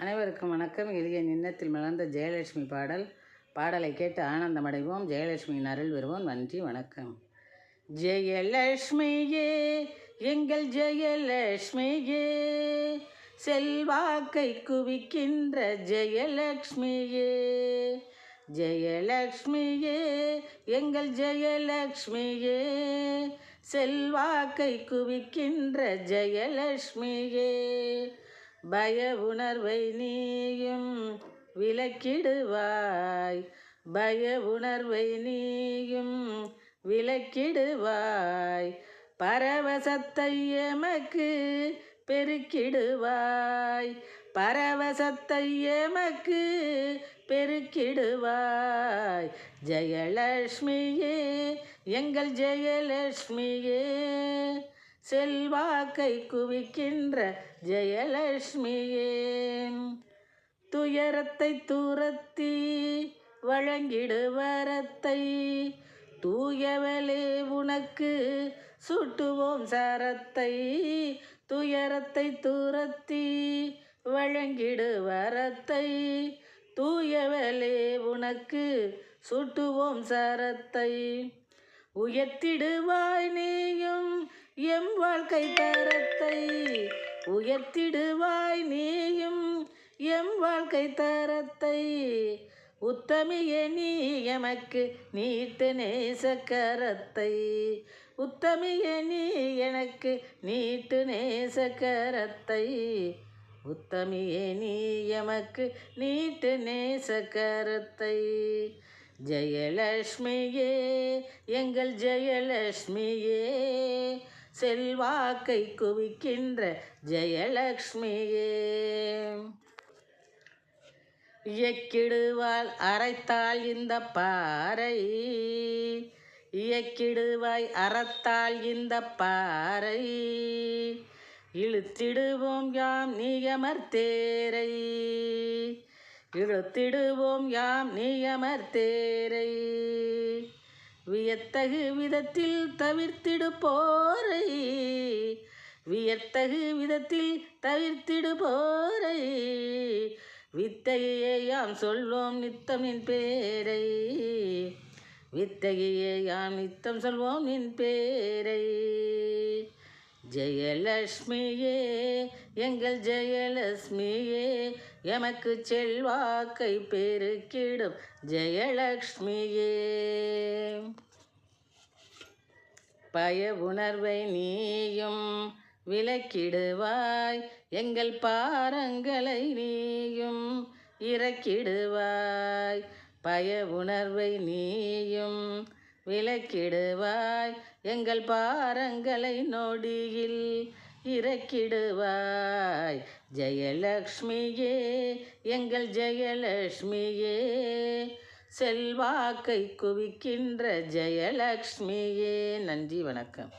அனைவருக்கும் வணக்கம். எளிய நின்னத்தில் மலர்ந்த ஜெயலட்சுமி பாடலை கேட்டு ஆனந்தமடைவோம். ஜெயலட்சுமியின் அருள் பெறுவோம். நன்றி, வணக்கம். ஜெயலட்சுமியே, எங்கள் ஜெயலட்சுமியே, செல்வாக்கை குவிக்கின்ற ஜெயலட்சுமியே, ஜெயலட்சுமியே, எங்கள் ஜெயலட்சுமியே, செல்வாக்கை குவிக்கின்ற ஜெயலட்சுமியே, பய உணர்வை நீயும் விலக்கிடுவாய், பய உணர்வை நீயும் விலக்கிடுவாய், பரவசத்தை எமக்கு பெருக்கிடுவாய், பரவசத்தை எமக்கு பெருக்கிடுவாய், ஜெயலட்சுமியே, எங்கள் ஜெயலட்சுமியே, செல்வாக்கை குவிக்கின்ற ஜெயலட்சுமியே, துயரத்தை துரத்தி வழங்கிடுவரத்தை, தூயவளே உனக்கு சுட்டுவோம் சரத்தை, துயரத்தை துரத்தி வழங்கிடுவரத்தை, தூயவளே உனக்கு சுட்டுவோம் சரத்தை, உயர்த்திடுவாய் நீயும் எம் வாழ்க்கை தரத்தை, உயர்த்திடுவாய் நீயும் எம் வாழ்க்கை தரத்தை, உத்தமியே நீ எமக்கு நீட்டு நேசக்கரத்தை, உத்தமியே நீ எனக்கு நீட்டு நேசக்கரத்தை, உத்தமியே நீ எமக்கு நீட்டு நேசக்கரத்தை, ஜெயலட்சுமியே, எங்கள் ஜெயலட்சுமியே, செல்வாக்கை குவிக்கின்ற ஜெயலட்சுமியே, இயக்கிடுவாள் அரைத்தாள் இந்த பாறை, இயக்கிடுவாய் அறத்தாள் இந்த பாறை, இழுத்திடுவோம் யாம் நீயமர்த்தேரை, இழுத்திடுவோம் யாம் நீயமர்த்தேரை, வியத்தகு விதத்தில் தவிர்த்திடு போரை, வியத்தகு விதத்தில் தவிர்த்திடு போரை, வித்தையே யாம் சொல்வோம் நித்தம் நின் பேரை, வித்தையே யாம் நித்தம் சொல்வோம் நின் பேரை, ஜெயலட்சுமியே, எங்கள் ஜெயலட்சுமியே, எமக்கு செல்வாக்கை பெருக்கிடும் ஜெயலட்சுமியே, பய உணர்வை நீயும் விலக்கிடுவாய், எங்கள் பாரங்களை நீயும் இறக்கிடுவாய், பய உணர்வை நீயும் விலக்கிடுவாய், எங்கள் பாரங்களை நொடியில் இறக்கிடுவாய், ஜெயலட்சுமியே, எங்கள் ஜெயலட்சுமியே, செல்வாக்கை குவிக்கின்ற ஜெயலட்சுமியே. நன்றி, வணக்கம்.